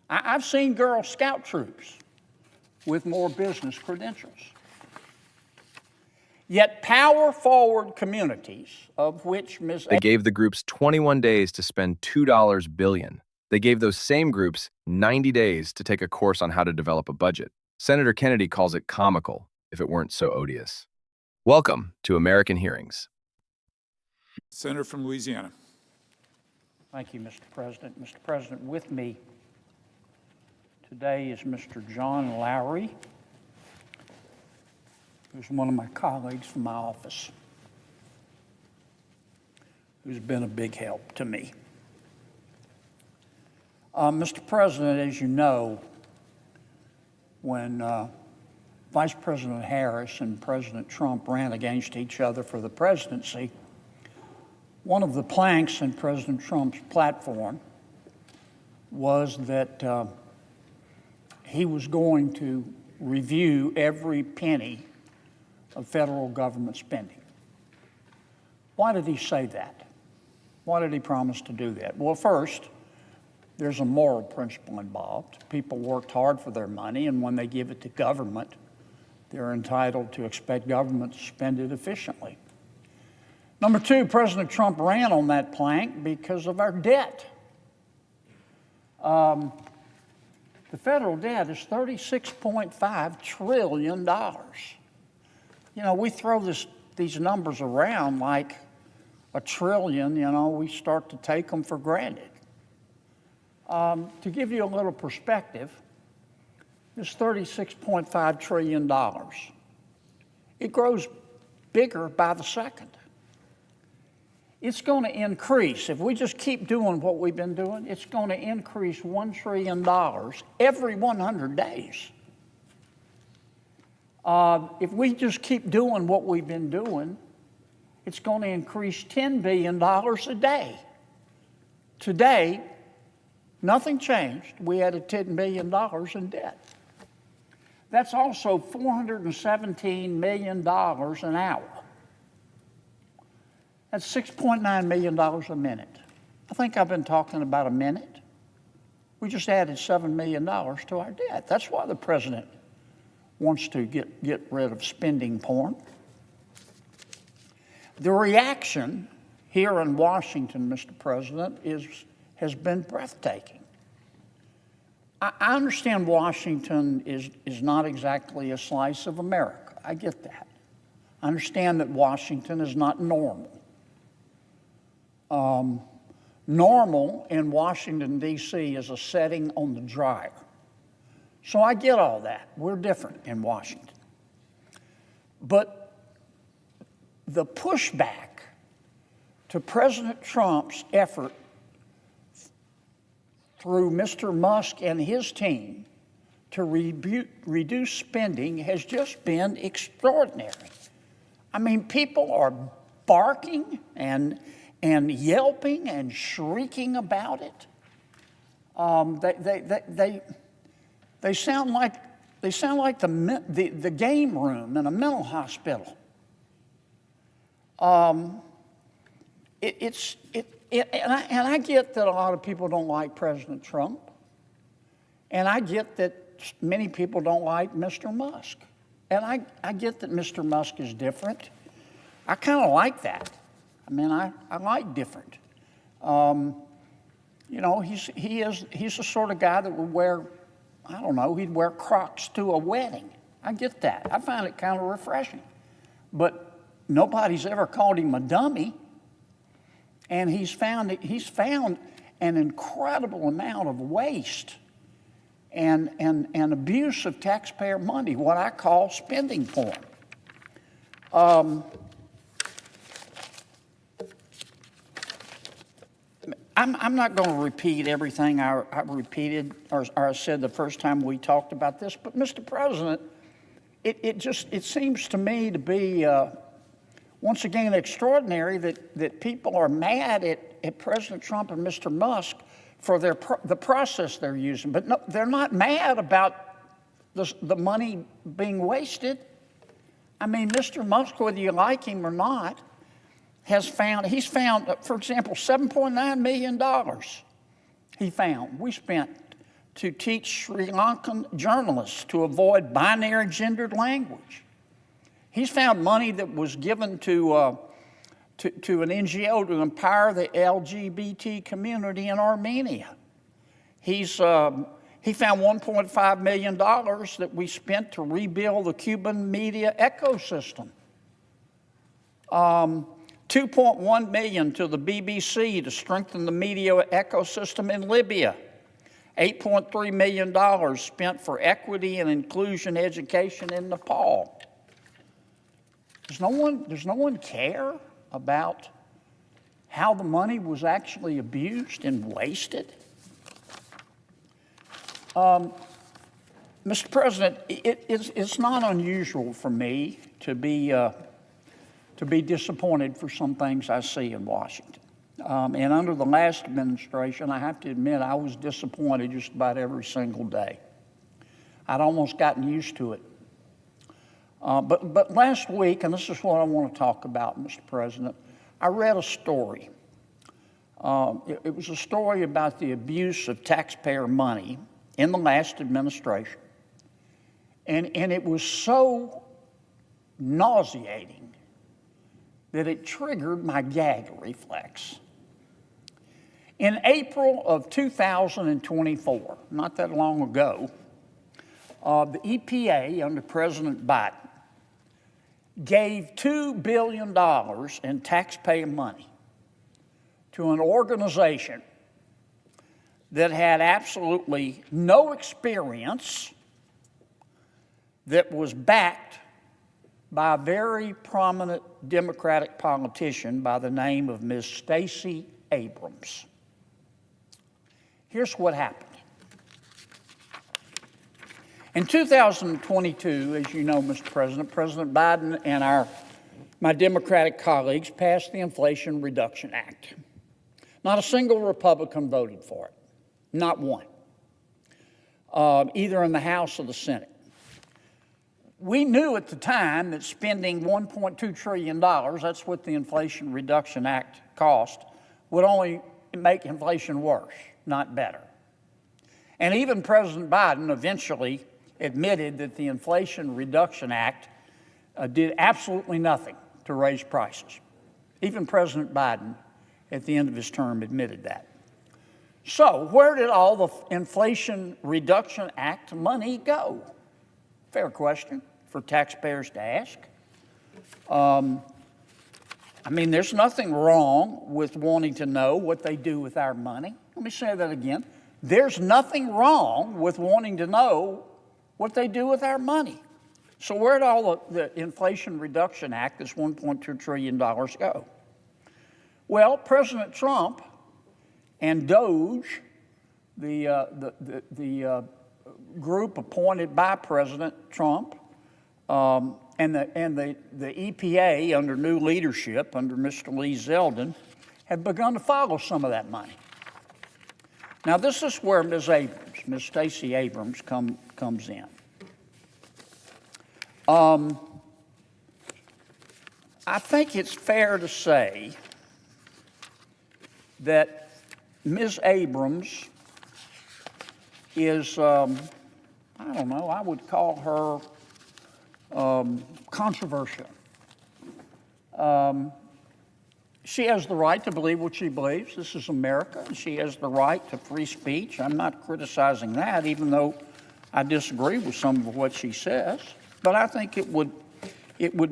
I've seen Girl Scout troops with more business credentials. Yet power-forward communities, of which Ms. They gave the groups 21 days to spend $2 billion. They gave those same groups 90 days to take a course on how to develop a budget. Senator Kennedy calls it comical, if it weren't so odious. Welcome to American Hearings. Senator from Louisiana. Thank you, Mr. President. Mr. President, with me today is Mr. John Lowry, who's one of my colleagues from my office, who's been a big help to me. Mr. President, as you know, when Vice President Harris and President Trump ran against each other for the presidency, one of the planks in President Trump's platform was that he was going to review every penny of federal government spending. Why did he say that? Why did he promise to do that? Well, first, there's a moral principle involved. People worked hard for their money, and when they give it to government, they're entitled to expect government to spend it efficiently. Number two, President Trump ran on that plank because of our debt. The federal debt is $36.5 trillion. You know, we throw these numbers around like a trillion, you know, we start to take them for granted. To give you a little perspective, this $36.5 trillion, it grows bigger by the second. It's going to increase. If we just keep doing what we've been doing, it's going to increase $1 trillion every 100 days. If we just keep doing what we've been doing, it's going to increase $10 billion a day. Today, nothing changed. We added $10 billion in debt. That's also $417 million an hour. That's $6.9 million a minute. I think I've been talking about a minute. We just added $7 million to our debt. That's why the president wants to get rid of spending porn. The reaction here in Washington, Mr. President, has been breathtaking. I understand Washington is not exactly a slice of America. I get that. I understand that Washington is not normal. Normal in Washington, D.C. is a setting on the dryer. So I get all that. We're different in Washington. But the pushback to President Trump's effort through Mr. Musk and his team to reduce spending has just been extraordinary. I mean, people are barking and yelping and shrieking about it. They sound like the game room in a mental hospital. And I get that a lot of people don't like President Trump, and I get that many people don't like Mr. Musk, and I get that Mr. Musk is different. I kind of like that. I mean, I like different. You know, he's the sort of guy that would wear, I don't know, he'd wear Crocs to a wedding. I get that. I find it kind of refreshing. But nobody's ever called him a dummy. And he's found an incredible amount of waste and abuse of taxpayer money, what I call spending porn. I'm not going to repeat everything I repeated or I said the first time we talked about this, but Mr. President, it seems to me to be once again extraordinary that people are mad at President Trump and Mr. Musk for the process they're using, but no, they're not mad about the money being wasted. I mean, Mr. Musk, whether you like him or not, he's found, for example, $7.9 million he found. We spent to teach Sri Lankan journalists to avoid binary gendered language. He's found money that was given to an NGO to empower the LGBT community in Armenia. He found $1.5 million that we spent to rebuild the Cuban media ecosystem. $2.1 million to the BBC to strengthen the media ecosystem in Libya. $8.3 million spent for equity and inclusion education in Nepal. Does no one care about how the money was actually abused and wasted? Mr. President, it's not unusual for me to be disappointed for some things I see in Washington. And under the last administration, I have to admit, I was disappointed just about every single day. I'd almost gotten used to it. But last week, and this is what I want to talk about, Mr. President, I read a story. It was a story about the abuse of taxpayer money in the last administration. And it was so nauseating that it triggered my gag reflex. In April of 2024, not that long ago, the EPA under President Biden gave $2 billion in taxpayer money to an organization that had absolutely no experience, that was backed by a very prominent Democratic politician by the name of Ms. Stacey Abrams. Here's what happened. In 2022, as you know, Mr. President, President Biden and my Democratic colleagues passed the Inflation Reduction Act. Not a single Republican voted for it, not one, either in the House or the Senate. We knew at the time that spending $1.2 trillion, that's what the Inflation Reduction Act cost, would only make inflation worse, not better. And even President Biden eventually admitted that the Inflation Reduction Act did absolutely nothing to raise prices. Even President Biden, at the end of his term, admitted that. So where did all the Inflation Reduction Act money go? Fair question for taxpayers to ask. There's nothing wrong with wanting to know what they do with our money. Let me say that again. There's nothing wrong with wanting to know what they do with our money. So where did all the Inflation Reduction Act, this $1.2 trillion, go? Well, President Trump and DOGE, the group appointed by President Trump, and the EPA under new leadership, under Mr. Lee Zeldin, have begun to follow some of that money. Now, this is where Ms. Stacey Abrams comes in. I think it's fair to say that Ms. Abrams is, I would call her controversial. She has the right to believe what she believes. This is America, and she has the right to free speech. I'm not criticizing that, even though I disagree with some of what she says. But I think it would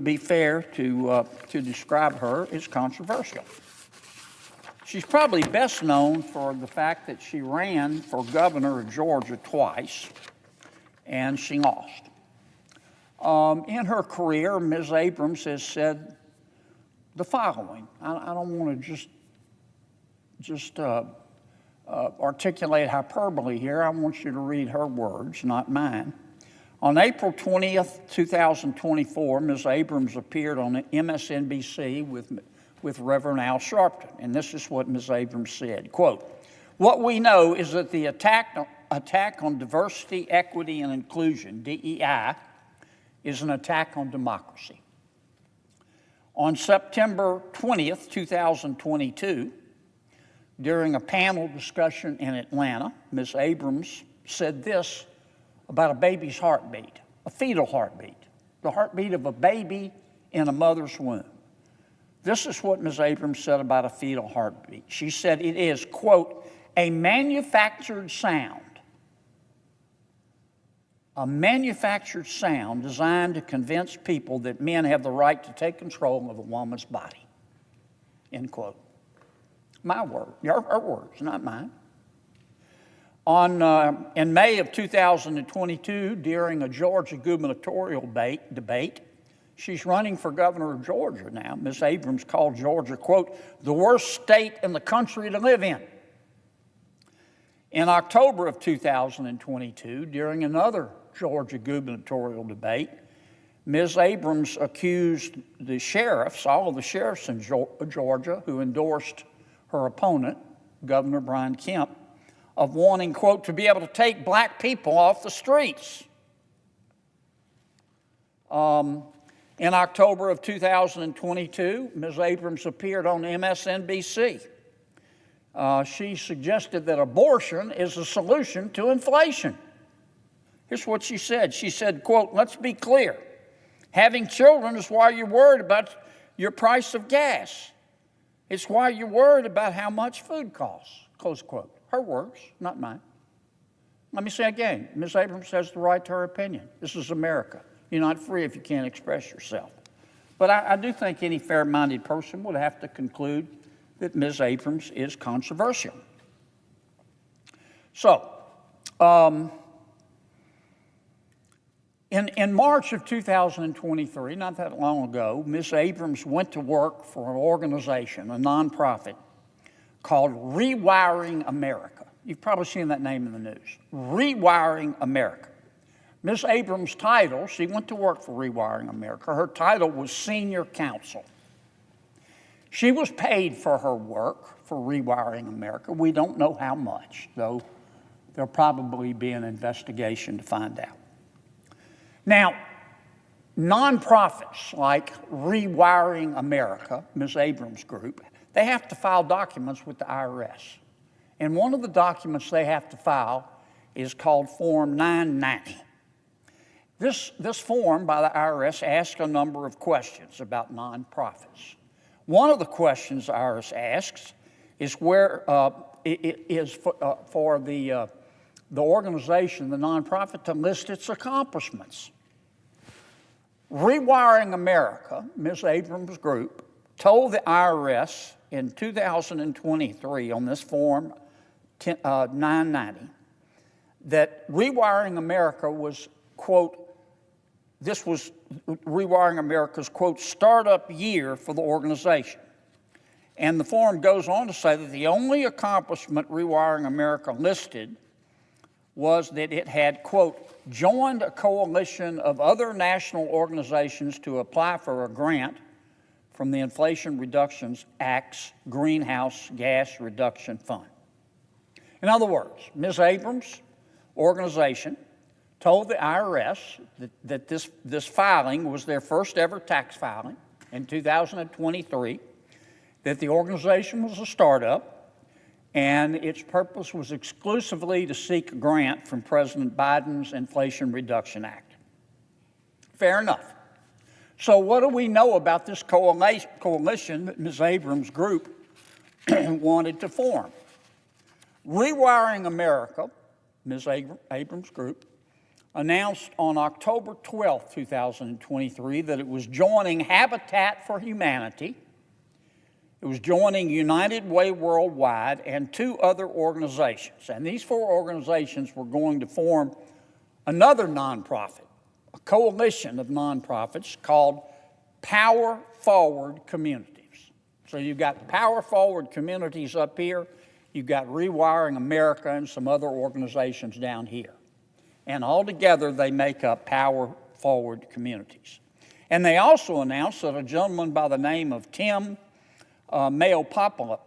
be fair to describe her as controversial. She's probably best known for the fact that she ran for governor of Georgia twice, and she lost. In her career, Ms. Abrams has said the following. I don't want to just articulate hyperbole here. I want you to read her words, not mine. On April 20th, 2024, Ms. Abrams appeared on MSNBC with Reverend Al Sharpton, and this is what Ms. Abrams said, quote, "What we know is that the attack on diversity, equity, and inclusion, DEI, is an attack on democracy." On September 20th, 2022, during a panel discussion in Atlanta, Ms. Abrams said this about a baby's heartbeat, a fetal heartbeat, the heartbeat of a baby in a mother's womb. This is what Ms. Abrams said about a fetal heartbeat. She said it is, quote, a manufactured sound designed to convince people that men have the right to take control of a woman's body, end quote. My word, her words, not mine. In May of 2022, during a Georgia gubernatorial debate, she's running for governor of Georgia now. Ms. Abrams called Georgia, quote, the worst state in the country to live in. In October of 2022, during another Georgia gubernatorial debate, Ms. Abrams accused the sheriffs, all of the sheriffs in Georgia who endorsed her opponent, Governor Brian Kemp, of wanting, quote, to be able to take black people off the streets. In October of 2022, Ms. Abrams appeared on MSNBC. She suggested that abortion is a solution to inflation. Here's what she said. She said, quote, let's be clear. Having children is why you're worried about your price of gas. It's why you're worried about how much food costs, close quote. Her words, not mine. Let me say again, Ms. Abrams has the right to her opinion. This is America. You're not free if you can't express yourself. But I do think any fair-minded person would have to conclude that Ms. Abrams is controversial. So, in March of 2023, not that long ago, Ms. Abrams went to work for an organization, a nonprofit, called Rewiring America. You've probably seen that name in the news. Rewiring America. Ms. Abrams' title, she went to work for Rewiring America, her title was Senior Counsel. She was paid for her work for Rewiring America. We don't know how much, though there'll probably be an investigation to find out. Now, nonprofits like Rewiring America, Ms. Abrams' group, they have to file documents with the IRS. And one of the documents they have to file is called Form 990. This form by the IRS asks a number of questions about nonprofits. One of the questions the IRS asks is where it is for the organization, the nonprofit, to list its accomplishments. Rewiring America, Ms. Abrams' group, told the IRS in 2023 on this Form 990 that Rewiring America was, quote, this was Rewiring America's, quote, startup year for the organization. And the form goes on to say that the only accomplishment Rewiring America listed was that it had, quote, joined a coalition of other national organizations to apply for a grant from the Inflation Reduction Act's Greenhouse Gas Reduction Fund. In other words, Ms. Abrams' organization told the IRS that this filing was their first ever tax filing in 2023, that the organization was a startup, and its purpose was exclusively to seek a grant from President Biden's Inflation Reduction Act. Fair enough. So what do we know about this coalition that Ms. Abrams' group wanted to form? Rewiring America, Ms. Abrams' group, announced on October 12, 2023, that it was joining Habitat for Humanity, it was joining United Way Worldwide, and two other organizations. And these four organizations were going to form another nonprofit, a coalition of nonprofits called Power Forward Communities. So you've got Power Forward Communities up here, you've got Rewiring America and some other organizations down here. And all together they make up Power Forward Communities. And they also announced that a gentleman by the name of Tim Mayopoulos,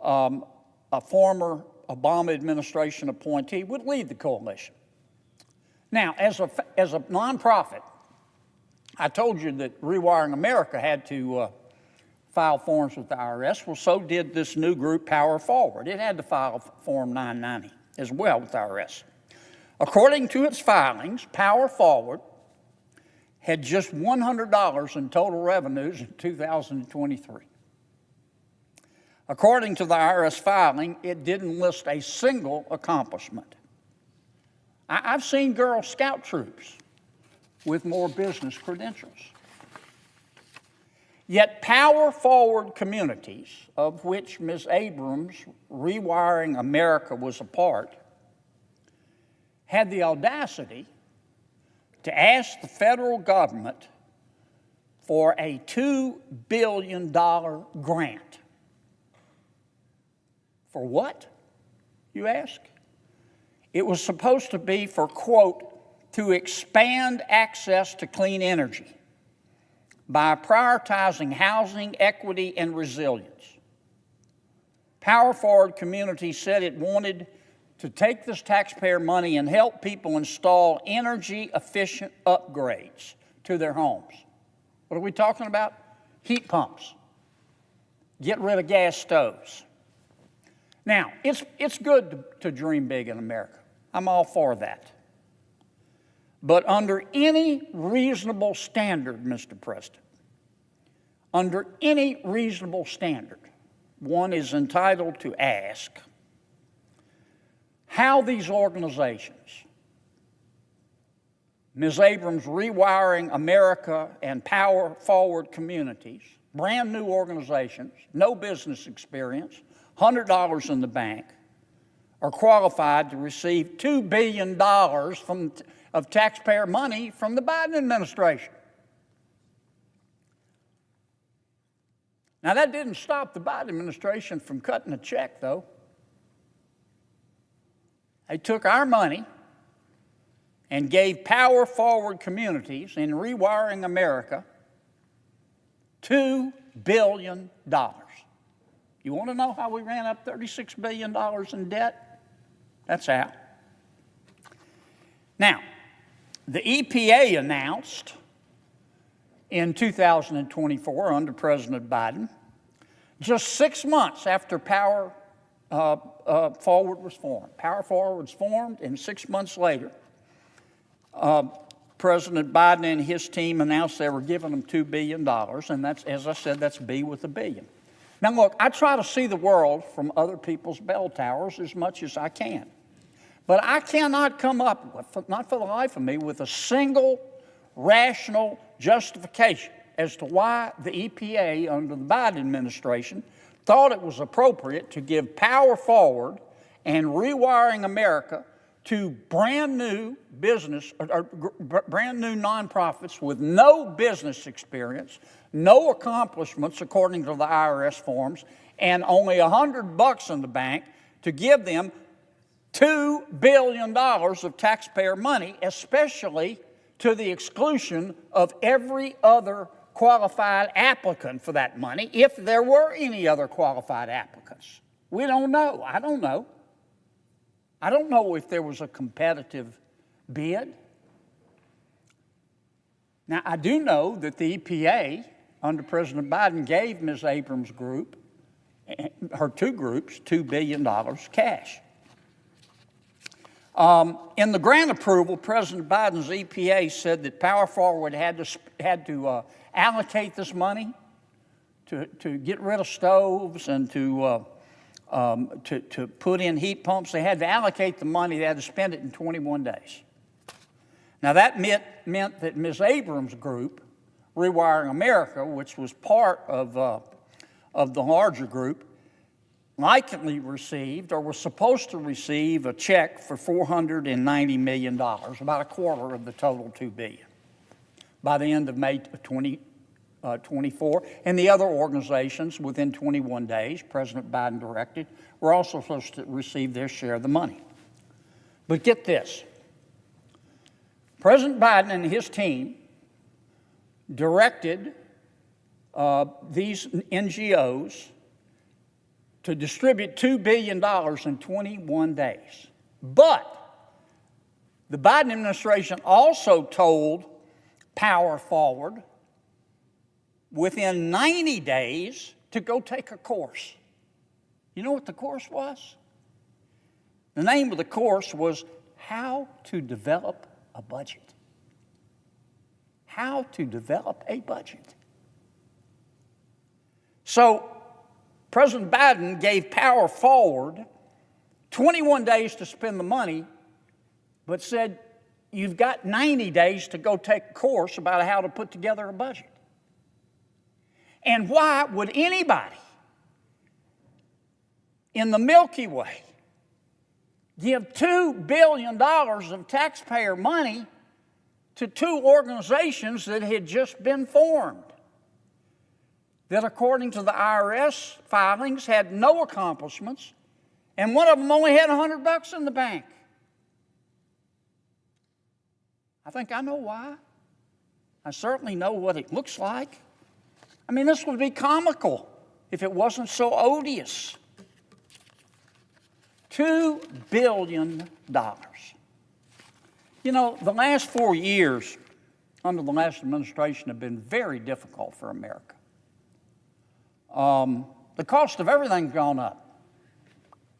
a former Obama administration appointee, would lead the coalition. Now, as a nonprofit, I told you that Rewiring America had to file forms with the IRS. Well, so did this new group, Power Forward. It had to file Form 990. as well with the IRS. According to its filings, Power Forward had just $100 in total revenues in 2023. According to the IRS filing, it didn't list a single accomplishment. I've seen Girl Scout troops with more business credentials. Yet Power Forward Communities, of which Ms. Abrams' Rewiring America was a part, had the audacity to ask the federal government for a $2 billion grant. For what, you ask? It was supposed to be for, quote, to expand access to clean energy by prioritizing housing, equity, and resilience. Power Forward Community said it wanted to take this taxpayer money and help people install energy-efficient upgrades to their homes. What are we talking about? Heat pumps. Get rid of gas stoves. Now, it's good to dream big in America. I'm all for that. But under any reasonable standard, Mr. President, under any reasonable standard, one is entitled to ask how these organizations, Ms. Abrams' Rewiring America and Power Forward Communities, brand new organizations, no business experience, $100 in the bank, are qualified to receive $2 billion of taxpayer money from the Biden administration. Now, that didn't stop the Biden administration from cutting a check, though. They took our money and gave Power Forward Communities in Rewiring America $2 billion. You want to know how we ran up $36 billion in debt? That's how. Now, the EPA announced in 2024 under President Biden, just 6 months after Power Forward was formed. Power Forward was formed, and 6 months later, President Biden and his team announced they were giving them $2 billion, and that's, as I said, that's B with a billion. Now, look, I try to see the world from other people's bell towers as much as I can. But I cannot come up with, not for the life of me, with a single rational justification as to why the EPA under the Biden administration thought it was appropriate to give Power Forward and Rewiring America to brand new business, or brand new nonprofits with no business experience, no accomplishments according to the IRS forms, and only $100 in the bank to give them $2 billion of taxpayer money, especially to the exclusion of every other qualified applicant for that money, if there were any other qualified applicants. We don't know. I don't know. I don't know if there was a competitive bid. Now, I do know that the EPA, under President Biden, gave Ms. Abrams' group, her two groups, $2 billion cash. In the grant approval, President Biden's EPA said that Power Forward had to allocate this money to get rid of stoves and to put in heat pumps. They had to allocate the money. They had to spend it in 21 days. Now, that meant that Ms. Abrams' group, Rewiring America, which was part of the larger group, likely received or was supposed to receive a check for $490 million, about a quarter of the total $2 billion, by the end of May 2024. And the other organizations, within 21 days, President Biden directed, were also supposed to receive their share of the money. But get this. President Biden and his team directed these NGOs to distribute $2 billion in 21 days. But the Biden administration also told Power Forward within 90 days to go take a course. You know what the course was? The name of the course was How to Develop a Budget. How to develop a budget. So President Biden gave power forward 21 days to spend the money, but said you've got 90 days to go take a course about how to put together a budget. And why would anybody in the Milky Way give $2 billion of taxpayer money to two organizations that had just been formed, that according to the IRS filings had no accomplishments, and one of them only had $100 in the bank? I think I know why. I certainly know what it looks like. I mean, this would be comical if it wasn't so odious. $2 billion. You know, the last 4 years under the last administration have been very difficult for America. The cost of everything's gone up.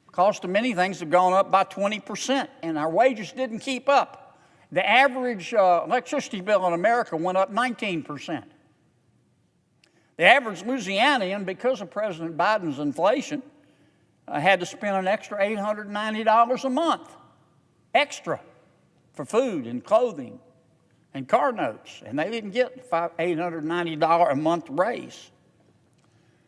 The cost of many things have gone up by 20%, and our wages didn't keep up. The average electricity bill in America went up 19%. The average Louisianian, because of President Biden's inflation, had to spend an extra $890 a month, extra, for food and clothing and car notes, and they didn't get $890 a month raise.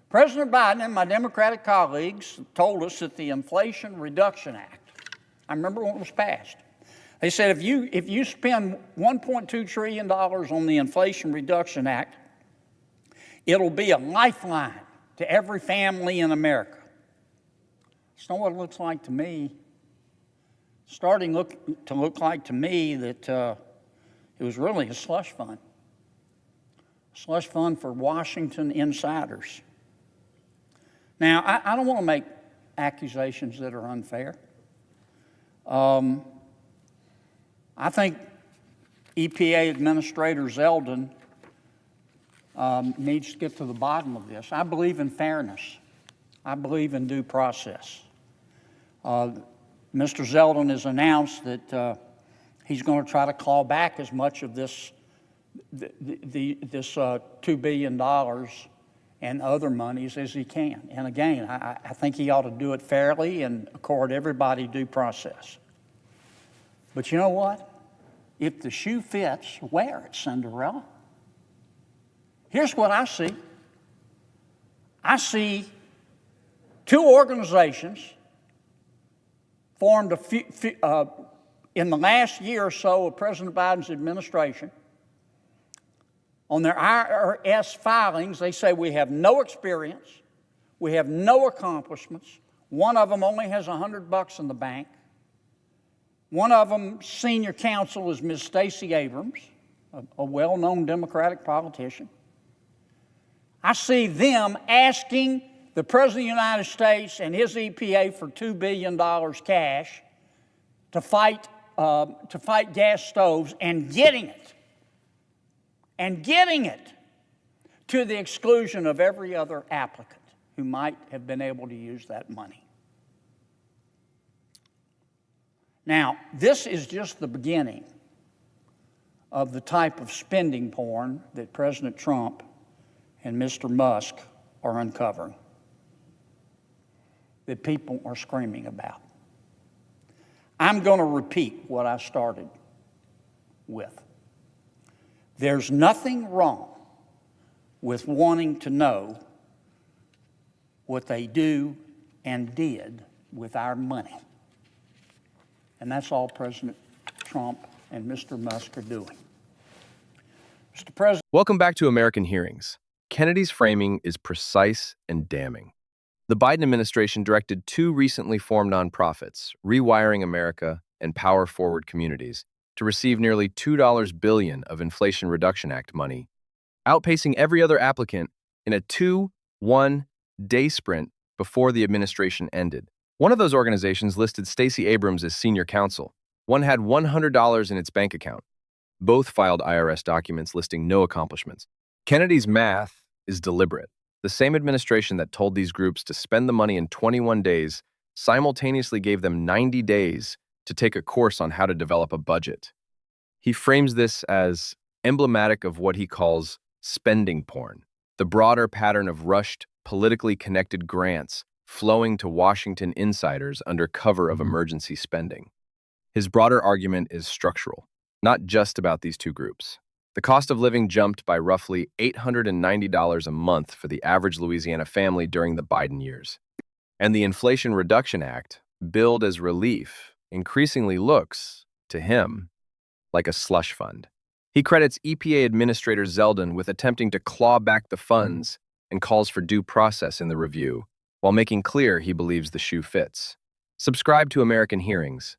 President Biden and my Democratic colleagues told us that the Inflation Reduction Act, I remember when it was passed, they said if you spend $1.2 trillion on the Inflation Reduction Act, it'll be a lifeline to every family in America. It's not what it looks like to me. Starting to look like to me that it was really a slush fund. A slush fund for Washington insiders. Now, I don't want to make accusations that are unfair. I think EPA Administrator Zeldin needs to get to the bottom of this. I believe in fairness. I believe in due process. Mr. Zeldin has announced that he's going to try to claw back as much of this $2 billion and other monies as he can. And again, I think he ought to do it fairly and accord everybody due process. But you know what? If the shoe fits, wear it, Cinderella. Here's what I see. I see two organizations formed in the last year or so of President Biden's administration. On their IRS filings, they say we have no experience, we have no accomplishments. One of them only has $100 in the bank. One of them, senior counsel, is Ms. Stacey Abrams, a well-known Democratic politician. I see them asking the President of the United States and his EPA for $2 billion cash to fight gas stoves and getting it to the exclusion of every other applicant who might have been able to use that money. Now, this is just the beginning of the type of spending porn that President Trump and Mr. Musk are uncovering, that people are screaming about. I'm going to repeat what I started with. There's nothing wrong with wanting to know what they do and did with our money. And that's all President Trump and Mr. Musk are doing. Mr. President. Welcome back to American Hearings. Kennedy's framing is precise and damning. The Biden administration directed two recently formed nonprofits, Rewiring America and Power Forward Communities, to receive nearly $2 billion of Inflation Reduction Act money, outpacing every other applicant in a 2-1-day sprint before the administration ended. One of those organizations listed Stacey Abrams as senior counsel. One had $100 in its bank account. Both filed IRS documents listing no accomplishments. Kennedy's math is deliberate. The same administration that told these groups to spend the money in 21 days simultaneously gave them 90 days to take a course on how to develop a budget. He frames this as emblematic of what he calls spending porn, the broader pattern of rushed, politically connected grants flowing to Washington insiders under cover of emergency spending. His broader argument is structural, not just about these two groups. The cost of living jumped by roughly $890 a month for the average Louisiana family during the Biden years. And the Inflation Reduction Act, billed as relief, increasingly looks, to him, like a slush fund. He credits EPA Administrator Zeldin with attempting to claw back the funds and calls for due process in the review, while making clear he believes the shoe fits. Subscribe to American Hearings